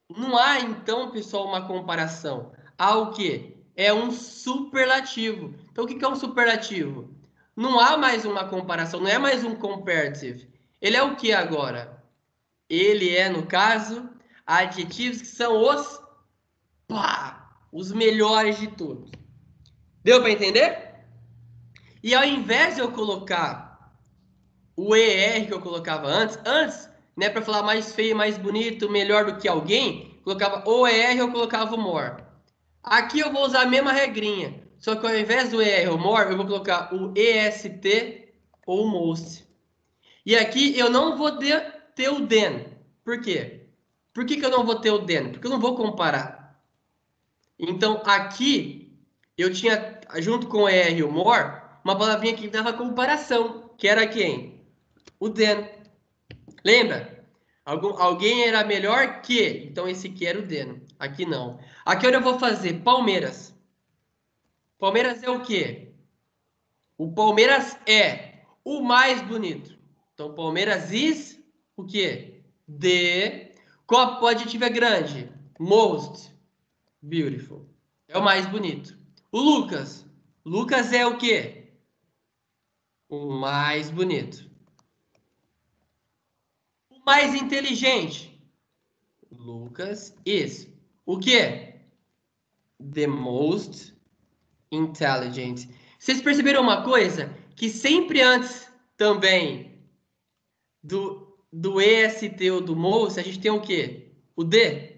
Não há, então, pessoal, uma comparação. Há o quê? É um superlativo. Então, o que é um superlativo? Não há mais uma comparação, não é mais um comparative. Ele é o que agora? Ele é, no caso, adjetivos que são os melhores de todos. Deu para entender? E ao invés de eu colocar o ER que eu colocava antes, né, para falar mais feio, mais bonito, melhor do que alguém, colocava o ER, eu colocava o more. Aqui eu vou usar a mesma regrinha, só que ao invés do ER ou more, eu vou colocar o EST ou most. E aqui eu não vou ter o then. Por quê? Por que eu não vou ter o then? Porque eu não vou comparar. Então aqui eu tinha, junto com o ER e o more, uma palavrinha que dava comparação, que era quem? O then. Lembra? Alguém era melhor que, então esse aqui era o then. Aqui não. Aqui onde eu vou fazer Palmeiras. Palmeiras é o quê? O Palmeiras é o mais bonito. Então Palmeiras is o quê? Qual o adjetivo é grande? Most beautiful. É o mais bonito. O Lucas. Lucas é o quê? O mais bonito. O mais inteligente. Lucas is o quê? The most intelligent. Vocês perceberam uma coisa? Que sempre antes também do EST ou do most, a gente tem o quê? O D.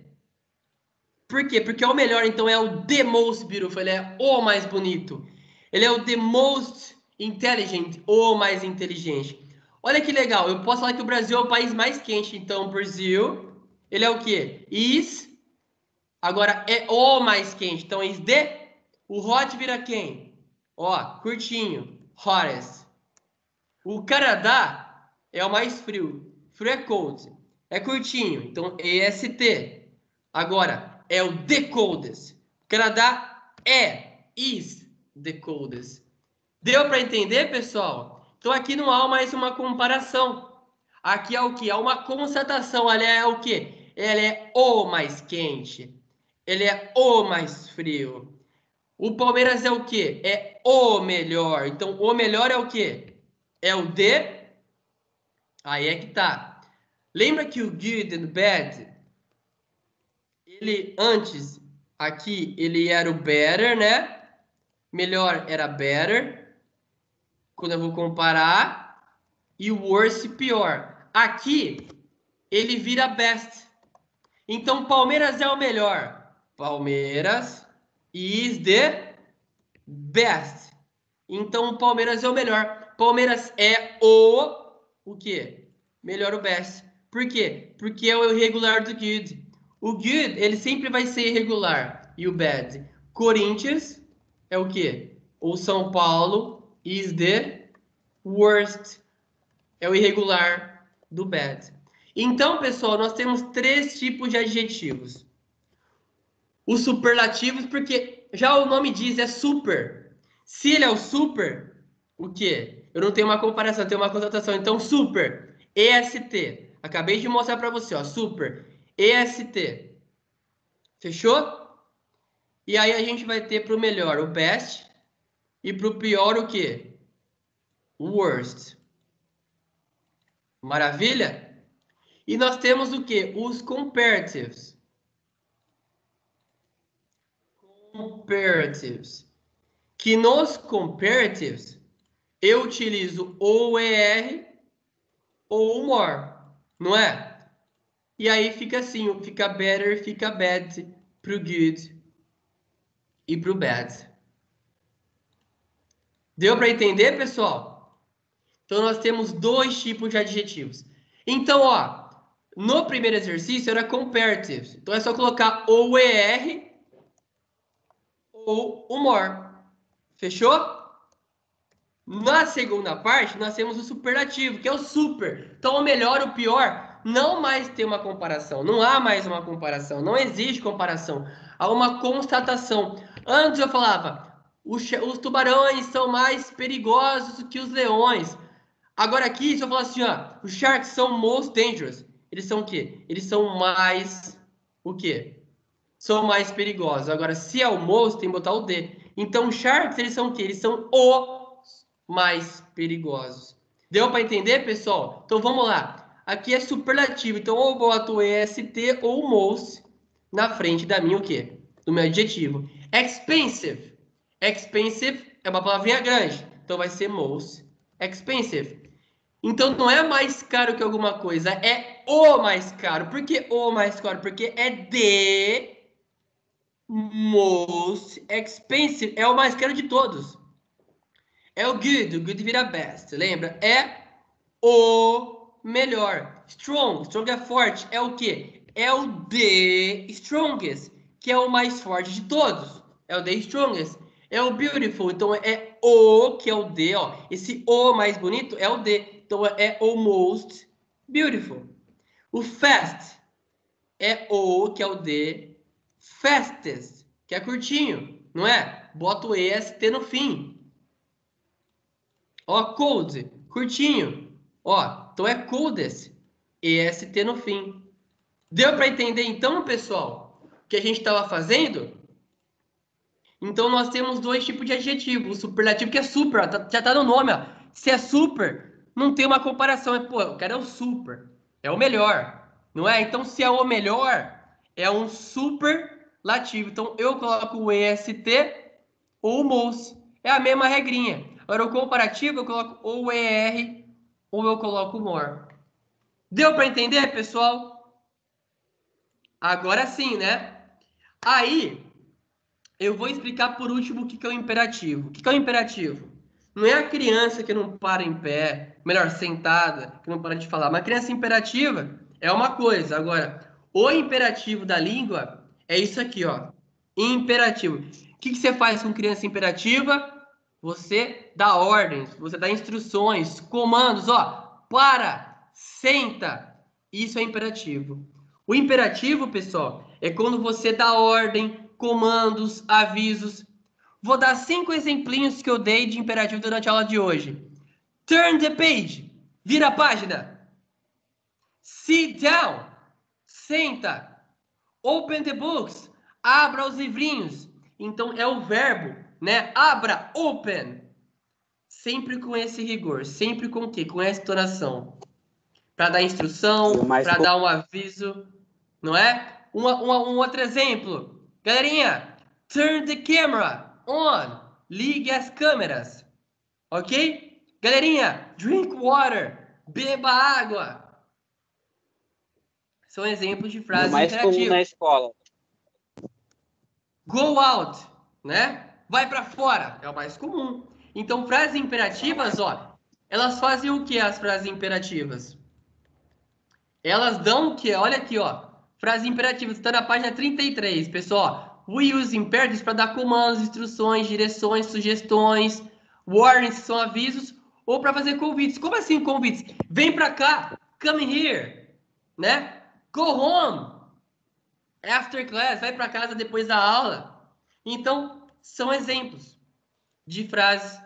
Por quê? Porque é o melhor, então é o the most beautiful, ele é o mais bonito. Ele é o the most intelligent, o mais inteligente. Olha que legal, eu posso falar que o Brasil é o país mais quente, então Brasil, ele é o quê? Is, agora é o mais quente, então is the, o hot vira quem? Ó, curtinho, hottest. O Canadá é o mais frio, frio é cold, é curtinho, então EST. Agora, é o the coldest. O Canadá is the coldest. Deu para entender, pessoal? Então aqui não há mais uma comparação. Aqui é o que? É uma constatação. Ela é o que? Ela é o mais quente. Ele é o mais frio. O Palmeiras é o que? É o melhor. Então o melhor é o que? É o de. Aí é que tá. Lembra que o good and bad, ele antes, aqui, ele era o better, né? Melhor era better, quando eu vou comparar. E o worst, pior. Aqui, ele vira best. Então, Palmeiras é o melhor. Palmeiras is the best. Então, o Palmeiras é o melhor. Palmeiras é o quê? Melhor, o best. Por quê? Porque é o irregular do good. O good, ele sempre vai ser irregular. E o bad? Corinthians é o quê? Ou São Paulo is the worst. É o irregular do bad. Então, pessoal, nós temos 3 tipos de adjetivos. Os superlativos, porque já o nome diz, é super. Se ele é o super, o quê? Eu não tenho uma comparação, eu tenho uma constatação. Então, super, EST. Acabei de mostrar para você, ó, super, EST. Fechou? E aí a gente vai ter para o melhor o best e para o pior o quê? O worst. Maravilha? E nós temos o quê? Os comparatives. Comparatives. Que nos comparatives eu utilizo ou o ER ou o more, não é? E aí fica assim, fica better, fica bad, pro good e pro bad. Deu para entender, pessoal? Então nós temos 2 tipos de adjetivos. Então, ó, no primeiro exercício era comparatives. Então é só colocar ou o ER ou o more. Fechou? Na segunda parte, nós temos o superlativo, que é o super. Então, o melhor, o pior, não mais tem uma comparação. Não há mais uma comparação. Não existe comparação. Há uma constatação. Antes eu falava, os tubarões são mais perigosos que os leões. Agora aqui, se eu falar assim, ó, os sharks são most dangerous. Eles são o quê? Eles são mais... O quê? São mais perigosos. Agora, se é o most, tem que botar o D. Então, os sharks, eles são o quê? Eles são mais perigosos. Deu para entender, pessoal? Então vamos lá. Aqui é superlativo. Então ou eu boto o EST ou o most na frente da minha o quê? Do meu adjetivo. Expensive. Expensive é uma palavrinha grande. Então vai ser most expensive. Então não é mais caro que alguma coisa, é o mais caro. Por que o mais caro? Porque é the most expensive. É o mais caro de todos. É o good vira best, lembra? É o melhor. Strong é forte. É o quê? É o the strongest, que é o mais forte de todos. É o the strongest. É o beautiful, então é o, que é o the, ó. Esse o mais bonito é o the, então é o most beautiful. O fast é o, que é o the fastest, que é curtinho, não é? Bota o est no fim. Ó, cold, curtinho. Ó, então é coldest, est no fim. Deu para entender então, pessoal, o que a gente estava fazendo? Então nós temos dois tipos de adjetivo. O superlativo, que é super, ó, já tá no nome, ó. Se é super, não tem uma comparação. Pô, o cara é o super, é o melhor, não é? Então se é o melhor, é um superlativo. Então eu coloco o est ou o most. É a mesma regrinha. Agora o comparativo eu coloco ou er ou eu coloco more. Deu para entender, pessoal? Agora sim, né? Aí eu vou explicar por último o que é o imperativo. O que é o imperativo? Não é a criança que não para em pé, melhor, sentada, que não para de falar. Mas a criança imperativa é uma coisa. Agora, o imperativo da língua é isso aqui, ó. Imperativo. O que você faz com criança imperativa? Você dá ordens, você dá instruções, comandos, ó. Para, senta. Isso é imperativo. O imperativo, pessoal, é quando você dá ordem, comandos, avisos. Vou dar 5 exemplinhos que eu dei de imperativo durante a aula de hoje. Turn the page. Vira a página. Sit down. Senta. Open the books. Abra os livrinhos. Então é o verbo, né? Abra, open. Sempre com esse rigor. Sempre com o quê? Com essa entonação. Para dar instrução, para dar um aviso, não é? Um outro exemplo. Galerinha, turn the camera on. Ligue as câmeras. Ok? Galerinha, drink water. Beba água. São exemplos de frases O mais comum na interativas. escola. Go out, né? Vai para fora. É o mais comum. Então, frases imperativas, ó, elas fazem o que as frases imperativas? Elas dão o quê? Olha aqui, ó. Frase imperativa, está na página 33, pessoal. We use imperatives para dar comandos, instruções, direções, sugestões, warnings, que são avisos, ou para fazer convites. Como assim convites? Vem para cá, come here, né? Go home, after class, vai para casa depois da aula. Então, são exemplos de frases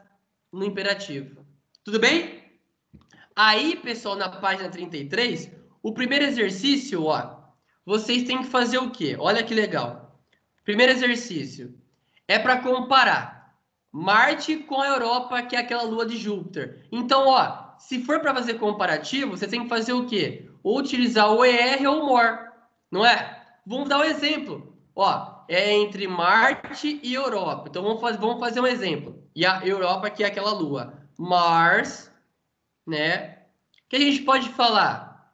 no imperativo. Tudo bem? Aí, pessoal, na página 33, o primeiro exercício, ó, vocês têm que fazer o quê? Olha que legal. Primeiro exercício é para comparar Marte com a Europa, que é aquela lua de Júpiter. Então, ó, se for para fazer comparativo, você tem que fazer o quê? Ou utilizar o ER ou o MOR, não é? Vamos dar um exemplo. Ó, é entre Marte e Europa. Então, vamos fazer um exemplo. E a Europa, que é aquela lua. Mars, né? O que a gente pode falar?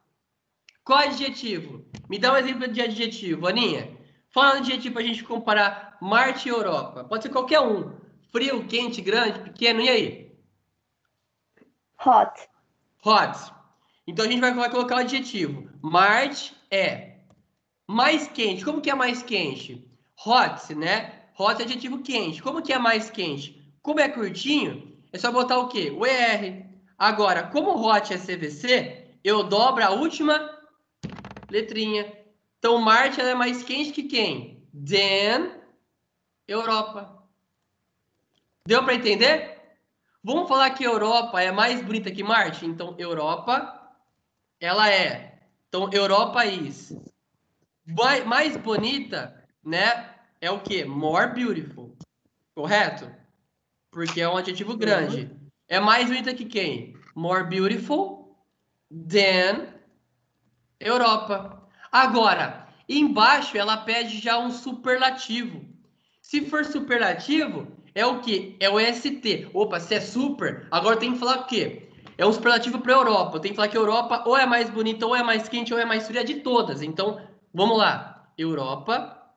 Qual adjetivo? Me dá um exemplo de adjetivo, Aninha. Fala um adjetivo para a gente comparar Marte e Europa. Pode ser qualquer um. Frio, quente, grande, pequeno, e aí? Hot. Hot. Então a gente vai colocar o adjetivo. Marte é mais quente. Como que é mais quente? Hot, né? Hot é adjetivo quente. Como que é mais quente? Como é curtinho, é só botar o quê? O ER. Agora, como hot é CVC, eu dobro a última letrinha. Então, Marte ela é mais quente que quem? Than Europa. Deu para entender? Vamos falar que Europa é mais bonita que Marte? Então, Europa, ela é. Então, Europa is. Mais bonita, né? É o quê? More beautiful. Correto? Porque é um adjetivo grande. É mais bonita que quem? More beautiful than Europa. Agora, embaixo ela pede já um superlativo. Se for superlativo, é o quê? É o ST. Opa, se é super, agora tem que falar o quê? É um superlativo para a Europa. Tem que falar que a Europa ou é mais bonita, ou é mais quente, ou é mais fria de todas. Então, vamos lá. Europa,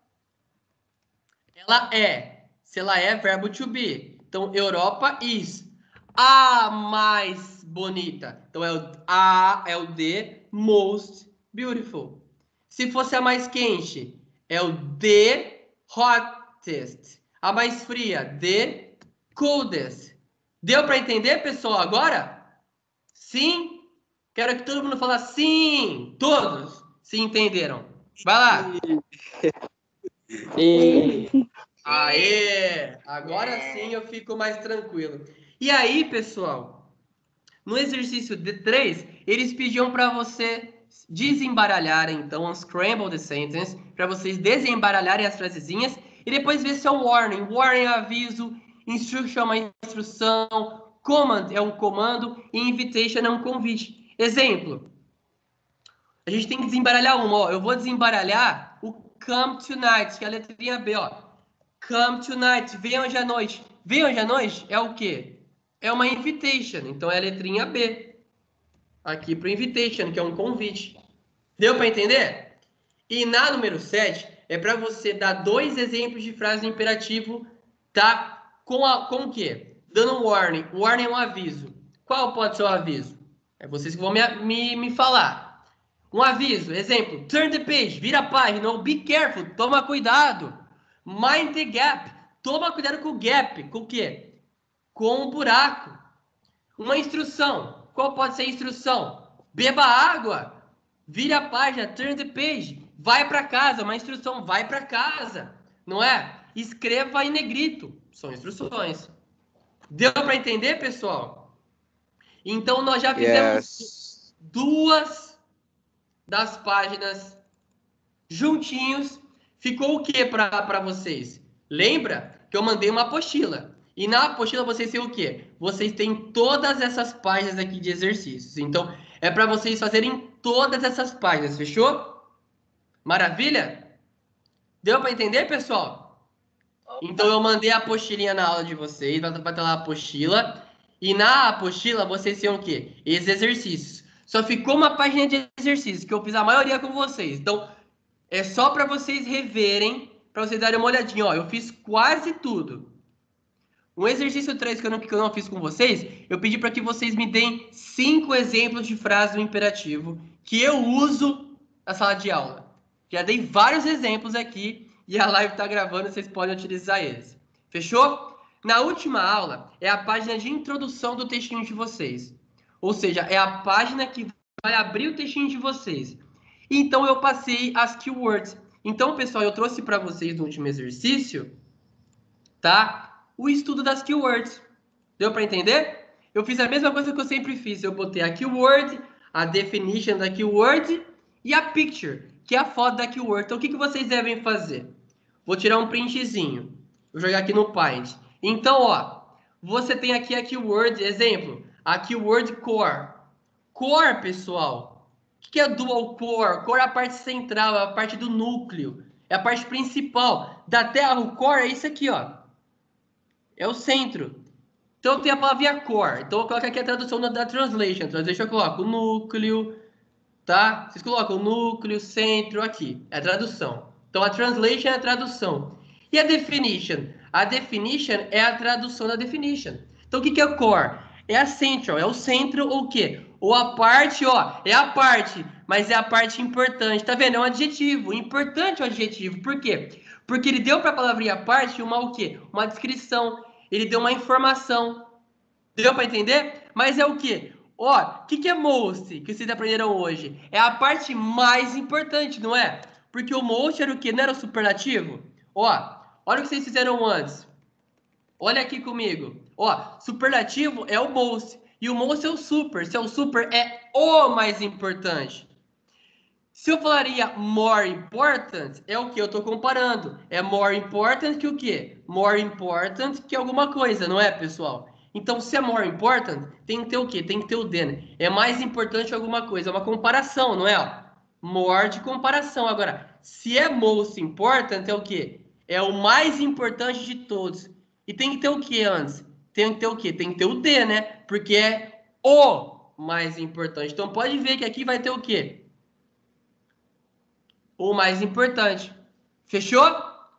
ela é. Se ela é, verbo to be. Então, Europa is a mais bonita. Então, é o the most beautiful. Se fosse a mais quente, é o the hottest. A mais fria, the coldest. Deu para entender, pessoal, agora? Sim? Quero que todo mundo fale sim. Todos se entenderam. Vai lá. E Aê! Agora sim eu fico mais tranquilo. E aí, pessoal, no exercício D3, eles pediam para você desembaralhar, então, unscramble the sentence, para vocês desembaralharem as frasezinhas e depois ver se é um warning. Warning é aviso, instruction é uma instrução, command é um comando e invitation é um convite. Exemplo, a gente tem que desembaralhar uma, ó. Eu vou desembaralhar o come tonight, que é a letrinha B, ó. Come tonight, vem hoje à noite. Vem hoje à noite é o quê? É uma invitation, então é a letrinha B. Aqui para o invitation, que é um convite. Deu para entender? E na número 7, é para você dar 2 exemplos de frase imperativo, tá? Com o quê? Dando um warning. Warning é um aviso. Qual pode ser o aviso? É vocês que vão me falar. Um aviso, exemplo, turn the page, vira a página, ou be careful, toma cuidado. Mind the gap, toma cuidado com o gap, com o quê? Com o buraco. Uma instrução, qual pode ser a instrução? Beba água, vira a página, turn the page, vai para casa, uma instrução, vai para casa, não é? Escreva em negrito, são instruções. Deu para entender, pessoal? Então, nós já fizemos 2 das páginas juntinhos. Ficou o que para vocês? Lembra que eu mandei uma apostila. E na apostila vocês têm o quê? Vocês têm todas essas páginas aqui de exercícios. Então, é para vocês fazerem todas essas páginas, fechou? Maravilha? Deu para entender, pessoal? Então, eu mandei a apostilinha na aula de vocês. Vai ter lá a apostila. E na apostila vocês têm o quê? Esses exercícios. Só ficou uma página de exercícios, que eu fiz a maioria com vocês. Então, é só para vocês reverem, para vocês darem uma olhadinha. Ó, eu fiz quase tudo. Um exercício 3 que eu não fiz com vocês, eu pedi para que vocês me deem 5 exemplos de frase do imperativo que eu uso na sala de aula. Já dei vários exemplos aqui e a live está gravando, vocês podem utilizar eles. Fechou? Na última aula, é a página de introdução do textinho de vocês. Ou seja, é a página que vai abrir o textinho de vocês. Então, eu passei as keywords. Então, pessoal, eu trouxe para vocês no último exercício, tá? O estudo das keywords. Deu para entender? Eu fiz a mesma coisa que eu sempre fiz. Eu botei a keyword, a definition da keyword e a picture, que é a foto da keyword. Então, o que vocês devem fazer? Vou tirar um printzinho. Vou jogar aqui no Paint. Então, ó, você tem aqui a keyword, exemplo, a keyword core. Core, pessoal. O que é dual core? Core é a parte central, é a parte do núcleo. É a parte principal da Terra. O core é isso aqui, ó. É o centro. Então tem a palavra core. Então eu coloco aqui a tradução da translation. Translation eu coloco o núcleo, tá? Vocês colocam o núcleo, centro, aqui. É a tradução. Então a translation é a tradução. E a definition? A definition é a tradução da definition. Então o que é o core? É a central, é o centro ou o quê? Ou a parte, ó, é a parte, mas é a parte importante. Tá vendo? É um adjetivo. Importante é um adjetivo. Por quê? Porque ele deu para a palavrinha parte uma o quê? Uma descrição. Ele deu uma informação. Deu para entender? Mas é o quê? Ó, o que é most que vocês aprenderam hoje? É a parte mais importante, não é? Porque o most era o quê? Não era o superlativo? Ó, olha o que vocês fizeram antes. Olha aqui comigo. Ó, superlativo é o most. E o most é o super. Se é o super, é o mais importante. Se eu falaria more important, é o que eu estou comparando. É more important que o quê? More important que alguma coisa, não é, pessoal? Então, se é more important, tem que ter o quê? Tem que ter o than. É mais importante que alguma coisa. É uma comparação, não é? Ó, more de comparação. Agora, se é most important, é o quê? É o mais importante de todos. E tem que ter o que antes? Tem que ter o quê? Tem que ter o D, né? Porque é o mais importante. Então, pode ver que aqui vai ter o quê? O mais importante. Fechou?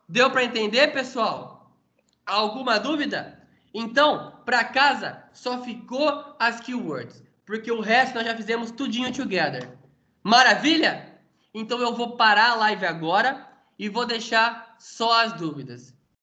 Deu para entender, pessoal? Alguma dúvida? Então, para casa, só ficou as keywords. Porque o resto nós já fizemos tudinho together. Maravilha? Então, eu vou parar a live agora e vou deixar só as dúvidas.